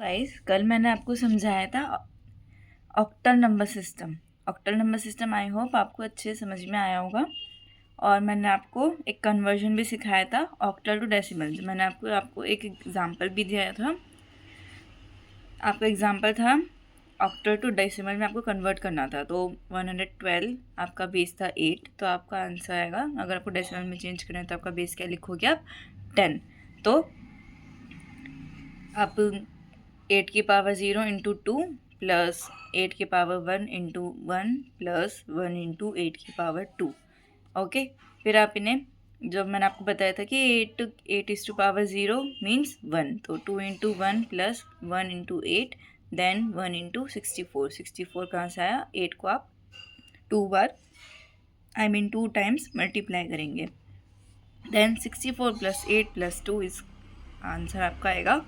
Guys, कल मैंने आपको समझाया था octal number system. Octal number system I hope आपको अच्छे समझ में आया होगा। और मैंने आपको एक कन्वर्जन भी सिखाया था ऑक्टल टू डेसिमल। मैंने आपको एक एग्जांपल भी दिया था। आपका एग्जांपल था ऑक्टल टू डेसिमल में आपको कन्वर्ट करना था। तो 112 आपका बेस था 8, तो आपका आंसर आएगा। अगर आपको डेसिमल में चेंज करना है तो आपका बेस क्या लिखोगे आप 10। तो आप 8 की पावर 0 इंटू 2 प्लस 8 की पावर 1 इंटू 1 प्लस 1 इंटू 8 की पावर 2। ओके, फिर आप इन्हें, जब मैंने आपको बताया था कि 8 इज टू पावर 0 मीन्स 1, तो 2 into 1 plus 1 into 8 then 1 into 64। 64 कहाँ से आया? 8 को आप 2 बार I mean 2 टाइम्स मल्टीप्लाई करेंगे। Then 64 plus 8 plus 2 is answer आपका आएगा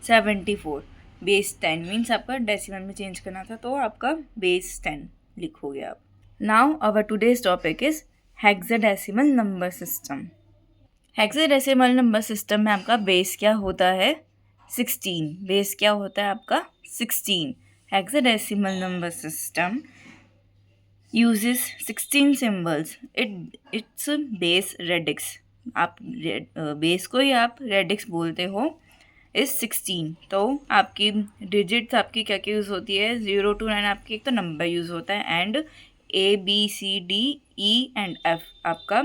74। बेस 10 मीन्स आपका डेसिमल में चेंज करना था, तो आपका बेस 10 लिखोगे आप। Now our today's topic is hexadecimal number system. Hexadecimal number system में आपका बेस क्या होता है? 16। बेस क्या होता है आपका? 16। Hexadecimal number system uses 16 symbols. It's base radix. आप बेस को ही आप रेडिक्स बोलते हो। इस 16, तो आपकी डिजिट्स आपकी क्या क्या यूज़ होती है? 0 to 9 आपकी एक तो नंबर यूज़ होता है, एंड ABCDE एंड F आपका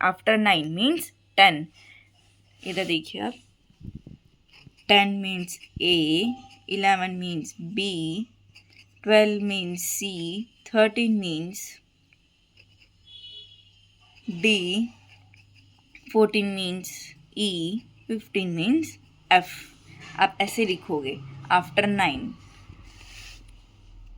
आफ्टर 9 मीन्स 10। इधर देखिए आप, 10 means A, 11 means B, 12 means C, 13 means D, 14 means E, 15 means F। आप ऐसे लिखोगे आफ्टर 9।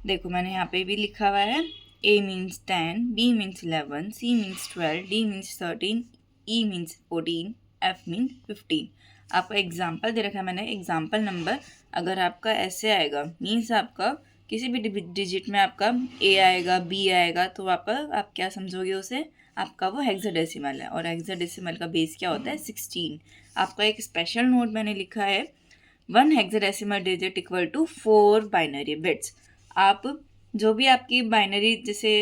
देखो मैंने यहाँ पे भी लिखा हुआ है, A means 10, B means 11, C means 12, D means 13, E means 14, F means 15। आपका एग्जाम्पल दे रखा है मैंने, एग्जाम्पल नंबर। अगर आपका ऐसे आएगा मीन्स आपका किसी भी डिजिट में आपका A आएगा, B आएगा, तो आपका आप क्या समझोगे उसे? आपका वो हेक्साडेसिमल है, और हेक्साडेसिमल का बेस क्या होता है? 16। आपका एक स्पेशल नोट मैंने लिखा है, 1 hexadecimal digit equal to 4 binary bits. आप जो भी आपकी बाइनरी, जैसे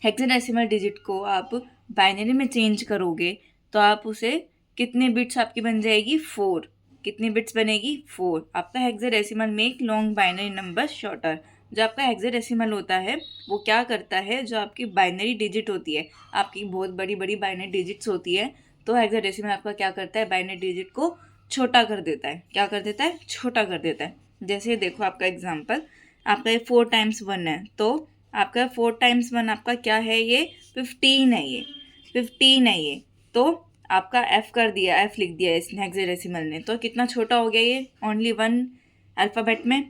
हेक्साडेसिमल डिजिट को आप बाइनरी में चेंज करोगे तो आप उसे कितने बिट्स आपकी बन जाएगी? 4। कितनी बिट्स बनेगी? 4। आपका hexadecimal make long binary number shorter. जो आपका हेक्साडेसिमल होता है वो क्या करता है, जो आपकी बाइनरी डिजिट होती है, आपकी बहुत बड़ी बड़ी बाइनरी डिजिट्स होती है, तो हेक्साडेसिमल आपका क्या करता है? बाइनरी डिजिट को छोटा कर देता है। क्या कर देता है? छोटा कर देता है। जैसे देखो आपका एग्जाम्पल, आपका ये 4 टाइम्स 1 है, तो आपका 4 टाइम्स 1 आपका क्या है? ये 15 है। ये 15 है ये, तो आपका F कर दिया, F लिख दिया इस हेक्साडेसिमल ने, तो कितना छोटा हो गया ये? ओनली 1 अल्फ़ाबेट में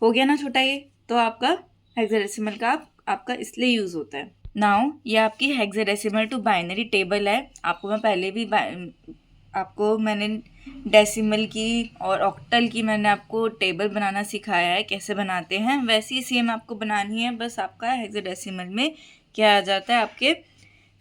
हो गया ना छोटा ये। तो आपका हेक्साडेसिमल का आपका इसलिए यूज़ होता है। नाउ ये आपकी हेक्साडेसिमल टू बाइनरी टेबल है। आपको मैं पहले भी आपको मैंने डेसिमल की और ऑक्टल की मैंने आपको टेबल बनाना सिखाया है, कैसे बनाते हैं। वैसे ही सेम आपको बनानी है, बस आपका हेक्साडेसिमल में क्या आ जाता है? आपके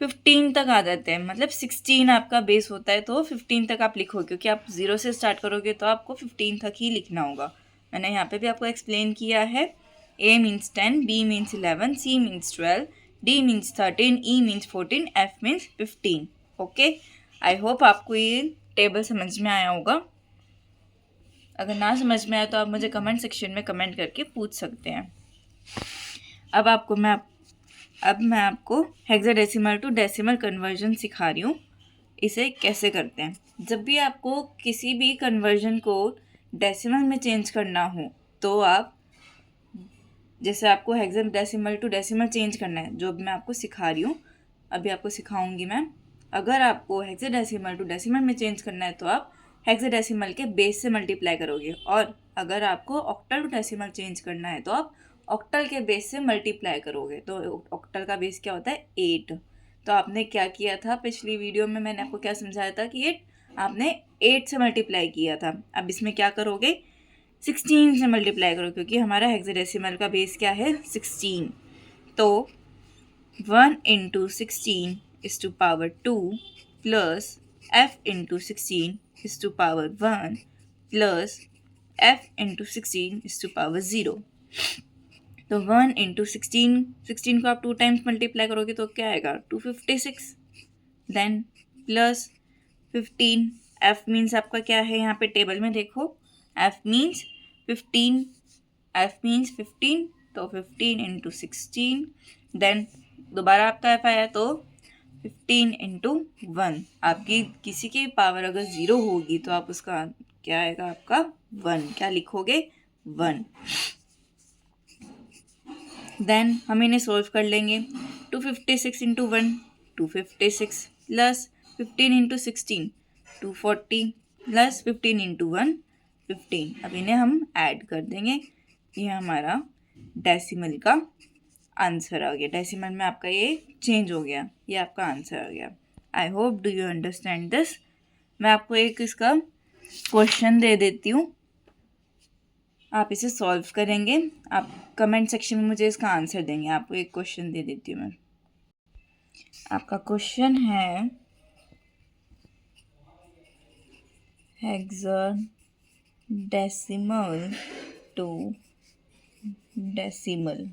15 तक आ जाते हैं, मतलब 16 आपका बेस होता है, तो 15 तक आप लिखोगे, क्योंकि आप 0 से स्टार्ट करोगे तो आपको 15 तक ही लिखना होगा। मैंने यहाँ पे भी आपको एक्सप्लेन किया है। A means 10, B means 11, C means 12, D means 13, E means 14, F means 15। Okay, I hope आपको ये टेबल समझ में आया होगा। अगर ना समझ में आया तो आप मुझे कमेंट सेक्शन में कमेंट करके पूछ सकते हैं। अब मैं आपको हेक्साडेसिमल टू डेसिमल कन्वर्जन सिखा रही हूँ, इसे कैसे करते हैं। जब भी आपको किसी भी कन्वर्जन को डेसिमल में चेंज करना हो, तो आप, जैसे आपको हेक्साडेसिमल टू डेसिमल चेंज करना है, जो मैं आपको सिखा रही हूँ, अभी आपको सिखाऊंगी मैं। अगर आपको हेक्साडेसिमल टू डेसिमल में चेंज करना है तो आप हेक्साडेसिमल के बेस से मल्टीप्लाई करोगे, और अगर आपको ऑक्टल टू डेसिमल चेंज करना है तो आप ऑक्टल के बेस से मल्टीप्लाई करोगे। तो ऑक्टल का बेस क्या होता है? 8। तो आपने क्या किया था पिछली वीडियो में? मैंने आपको क्या समझाया था कि आपने 8 से मल्टीप्लाई किया था। अब इसमें क्या करोगे? 16 से मल्टीप्लाई करो, क्योंकि हमारा हेक्साडेसिमल का बेस क्या है? 16। तो 1 into 16 is to power 2 plus F into 16 is to power 1 plus f into 16 is to power 0. तो 1 into 16 को आप 2 टाइम्स मल्टीप्लाई करोगे तो क्या आएगा 256. Then plus 15. f मीन्स आपका क्या है यहाँ पे टेबल में देखो, f मीन्स 15, तो 15 into 16. देन दोबारा आपका f आया तो 15 into 1. आपकी किसी की पावर अगर 0 होगी तो आप उसका क्या आएगा आपका 1. क्या लिखोगे 1. देन हम इन्हें सोल्व कर लेंगे. 256 into 1 256 plus 15 into 16 240 plus 15 into 1 15. अब इन्हें हम ऐड कर देंगे. ये हमारा डेसिमल का आंसर आ गया. डेसिमल में आपका ये चेंज हो गया, ये आपका आंसर आ गया. I hope do you understand this. मैं आपको एक इसका क्वेश्चन दे देती हूँ, आप इसे सॉल्व करेंगे. आप कमेंट सेक्शन में मुझे इसका आंसर देंगे. आपको एक क्वेश्चन दे देती हूँ मैं. आपका क्वेश्चन है हेक्साडेसिमल टू डेसिमल.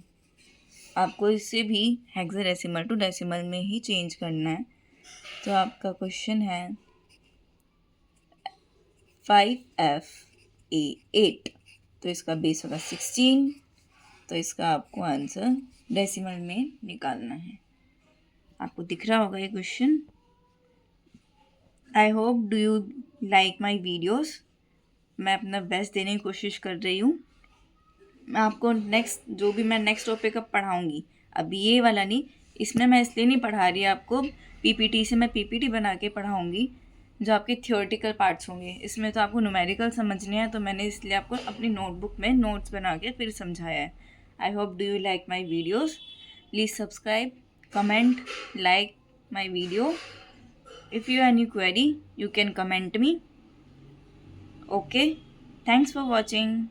आपको इसे भी हेक्साडेसिमल टू डेसिमल में ही चेंज करना है. तो आपका क्वेश्चन है 5FA8. तो इसका बेस होगा 16. तो इसका आपको आंसर डेसिमल में निकालना है. आपको दिख रहा होगा ये question. I hope do you like my videos. मैं अपना बेस्ट देने की कोशिश कर रही हूँ. मैं आपको नेक्स्ट जो भी मैं नेक्स्ट टॉपिक अब पढ़ाऊँगी, अभी ये वाला नहीं, इसमें मैं इसलिए नहीं पढ़ा रही आपको, पीपीटी से मैं पीपीटी बना के पढ़ाऊँगी जो आपके थियोरेटिकल पार्ट्स होंगे. इसमें तो आपको न्यूमेरिकल समझने हैं, तो मैंने इसलिए आपको अपनी नोटबुक में नोट्स बना के फिर समझाया है. I hope do you like my videos. Please subscribe, comment, like my video. If you have any query, you can comment me. Okay, thanks for watching.